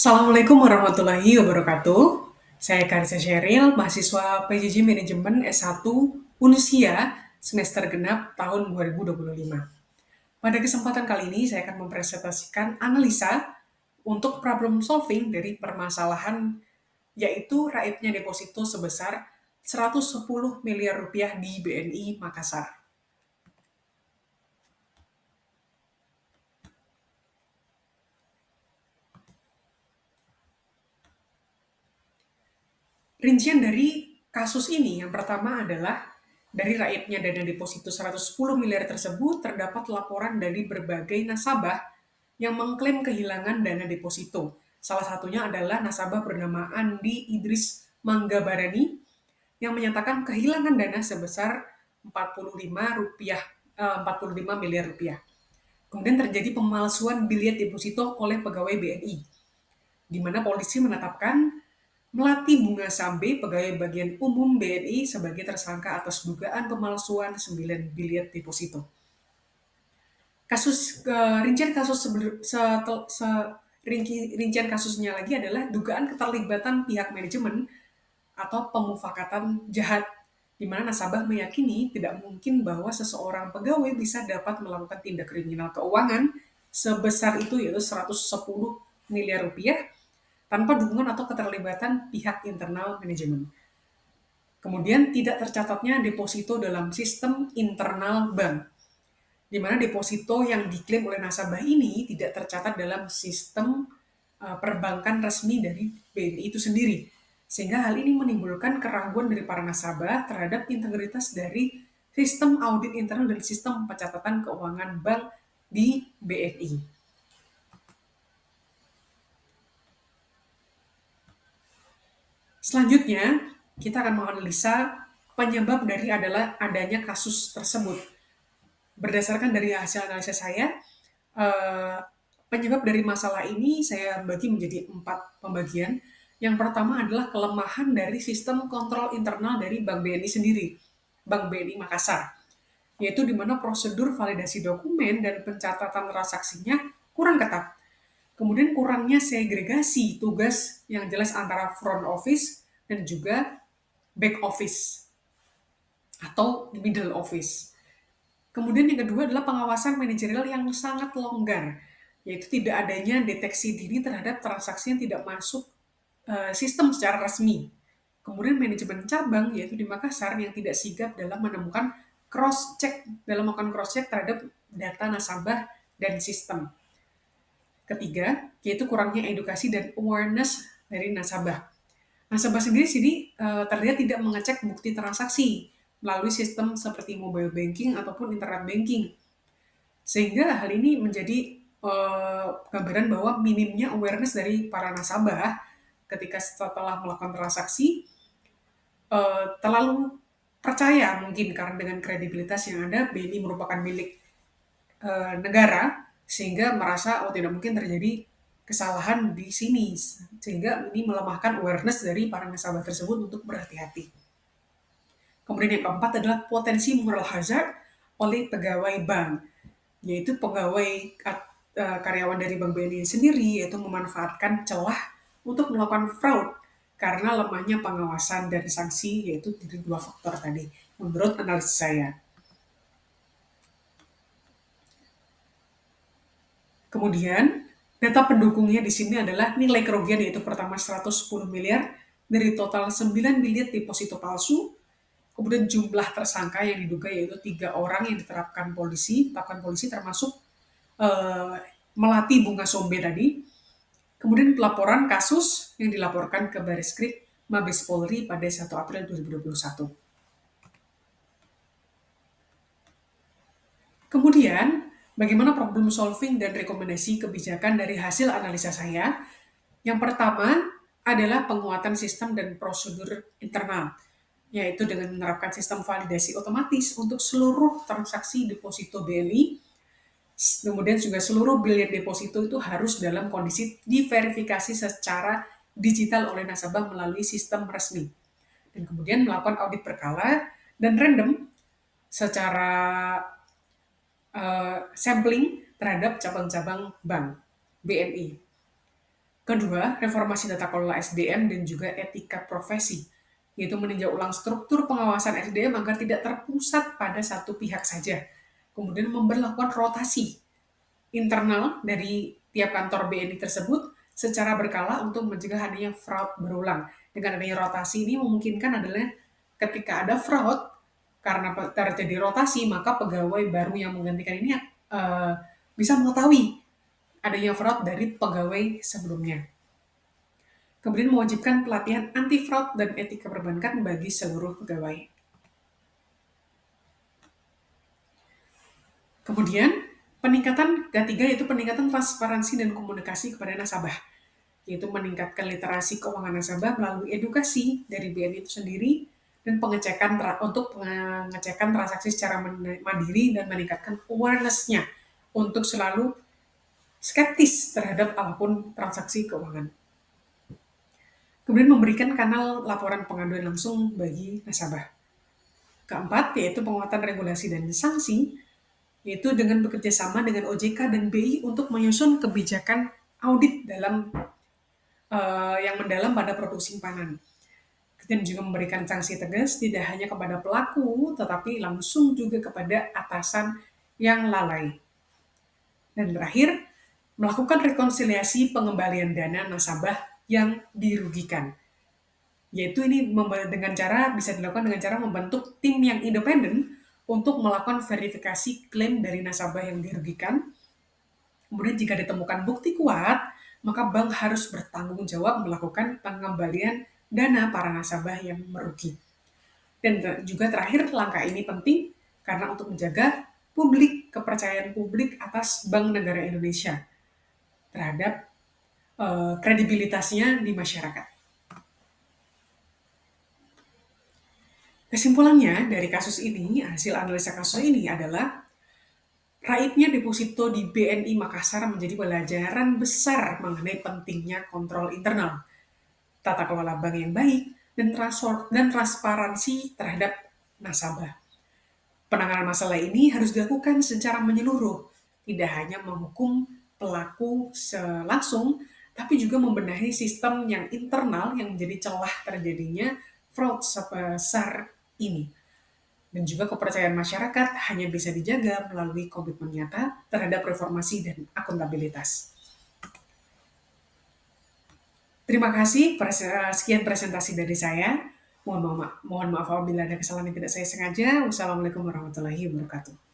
Assalamualaikum warahmatullahi wabarakatuh. Saya Karissa Sheryl, mahasiswa PJJ Manajemen S1 Unusia semester genap tahun 2025. Pada kesempatan kali ini saya akan mempresentasikan analisa untuk problem solving dari permasalahan yaitu raibnya deposito sebesar 110 miliar rupiah di BNI Makassar. Rincian dari kasus ini yang pertama adalah dari raibnya dana deposito 110 miliar tersebut terdapat laporan dari berbagai nasabah yang mengklaim kehilangan dana deposito. Salah satunya adalah nasabah bernama Andi Idris Manggabarani yang menyatakan kehilangan dana sebesar 45 rupiah 45 miliar rupiah. Kemudian terjadi pemalsuan bilet deposito oleh pegawai BNI, di mana polisi menetapkan Melati Bunga Sambe, pegawai bagian umum BNI, sebagai tersangka atas dugaan pemalsuan 9 bilet deposito. Rincian kasus rincian kasusnya lagi adalah dugaan keterlibatan pihak manajemen atau pemufakatan jahat, di mana nasabah meyakini tidak mungkin bahwa seseorang pegawai bisa dapat melakukan tindak kriminal keuangan sebesar itu, yaitu 110 miliar rupiah tanpa dukungan atau keterlibatan pihak internal manajemen. Kemudian tidak tercatatnya deposito dalam sistem internal bank, di mana deposito yang diklaim oleh nasabah ini tidak tercatat dalam sistem perbankan resmi dari BNI itu sendiri. Sehingga hal ini menimbulkan keraguan dari para nasabah terhadap integritas dari sistem audit internal dan sistem pencatatan keuangan bank di BNI. Selanjutnya, kita akan menganalisa penyebab dari adalah adanya kasus tersebut. Berdasarkan dari hasil analisa saya, eh, penyebab dari masalah ini saya bagi menjadi 4 pembagian. Yang pertama adalah kelemahan dari sistem kontrol internal dari Bank BNI sendiri, Bank BNI Makassar, yaitu di mana prosedur validasi dokumen dan pencatatan transaksinya kurang ketat. Kemudian kurangnya segregasi tugas yang jelas antara front office dan juga back office atau middle office. Kemudian yang kedua adalah pengawasan manajerial yang sangat longgar, yaitu tidak adanya deteksi dini terhadap transaksi yang tidak masuk sistem secara resmi. Kemudian manajemen cabang, yaitu di Makassar, yang tidak sigap dalam menemukan melakukan cross check terhadap data nasabah dan sistem. Ketiga, yaitu kurangnya edukasi dan awareness dari nasabah. Nasabah sendiri sini terlihat tidak mengecek bukti transaksi melalui sistem seperti mobile banking ataupun internet banking. Sehingga hal ini menjadi gambaran bahwa minimnya awareness dari para nasabah ketika setelah melakukan transaksi terlalu percaya mungkin karena dengan kredibilitas yang ada BNI merupakan milik negara, sehingga merasa tidak mungkin terjadi kesalahan di sini, sehingga ini melemahkan awareness dari para nasabah tersebut untuk berhati-hati. Kemudian yang keempat adalah potensi moral hazard oleh pegawai bank, yaitu pegawai karyawan dari Bank BNI sendiri, yaitu memanfaatkan celah untuk melakukan fraud karena lemahnya pengawasan dan sanksi, yaitu dari 2 faktor tadi, menurut analisis saya. Kemudian, data pendukungnya di sini adalah nilai kerugian, yaitu pertama 110 miliar dari total 9 miliar deposito palsu. Kemudian jumlah tersangka yang diduga yaitu 3 orang yang ditetapkan polisi termasuk eh, Melati Bunga Sombe tadi. Kemudian pelaporan kasus yang dilaporkan ke Baris Mabes Polri pada 1 April 2021. Kemudian, bagaimana problem solving dan rekomendasi kebijakan dari hasil analisa saya? Yang pertama adalah penguatan sistem dan prosedur internal, yaitu dengan menerapkan sistem validasi otomatis untuk seluruh transaksi deposito BNI. Kemudian juga seluruh bilet deposito itu harus dalam kondisi diverifikasi secara digital oleh nasabah melalui sistem resmi. Dan kemudian melakukan audit berkala dan random secara sampling terhadap cabang-cabang bank BNI. Kedua, reformasi tata kelola SDM dan juga etika profesi, yaitu meninjau ulang struktur pengawasan SDM agar tidak terpusat pada satu pihak saja. Kemudian memberlakukan rotasi internal dari tiap kantor BNI tersebut secara berkala untuk mencegah adanya fraud berulang. Dengan adanya rotasi ini memungkinkan adalah ketika ada fraud karena terjadi rotasi maka pegawai baru yang menggantikan ini bisa mengetahui adanya fraud dari pegawai sebelumnya. Kemudian mewajibkan pelatihan anti fraud dan etika perbankan bagi seluruh pegawai. Kemudian peningkatan ketiga yaitu peningkatan transparansi dan komunikasi kepada nasabah, yaitu meningkatkan literasi keuangan nasabah melalui edukasi dari BNI itu sendiri dan untuk pengecekan transaksi secara mandiri dan meningkatkan awareness-nya untuk selalu skeptis terhadap apapun transaksi keuangan. Kemudian memberikan kanal laporan pengaduan langsung bagi nasabah. Keempat, yaitu penguatan regulasi dan sanksi, yaitu dengan bekerja sama dengan OJK dan BI untuk menyusun kebijakan audit yang mendalam pada produk simpanan. Dan juga memberikan sanksi tegas tidak hanya kepada pelaku, tetapi langsung juga kepada atasan yang lalai. Dan terakhir, melakukan rekonsiliasi pengembalian dana nasabah yang dirugikan. Yaitu ini dengan cara bisa dilakukan dengan cara membentuk tim yang independen untuk melakukan verifikasi klaim dari nasabah yang dirugikan. Kemudian jika ditemukan bukti kuat, maka bank harus bertanggung jawab melakukan pengembalian dana para nasabah yang merugi. Dan juga terakhir, langkah ini penting karena untuk menjaga kepercayaan publik atas Bank Negara Indonesia terhadap kredibilitasnya di masyarakat. Kesimpulannya dari kasus ini, hasil analisa kasus ini adalah raibnya deposito di BNI Makassar menjadi pelajaran besar mengenai pentingnya kontrol internal, tata kelola bank yang baik, dan transparansi terhadap nasabah. Penanganan masalah ini harus dilakukan secara menyeluruh, tidak hanya menghukum pelaku langsung, tapi juga membenahi sistem yang internal yang menjadi celah terjadinya fraud sebesar ini. Dan juga kepercayaan masyarakat hanya bisa dijaga melalui komitmen nyata terhadap reformasi dan akuntabilitas. Terima kasih, sekian presentasi dari saya. Mohon maaf apabila ada kesalahan yang tidak saya sengaja. Wassalamualaikum warahmatullahi wabarakatuh.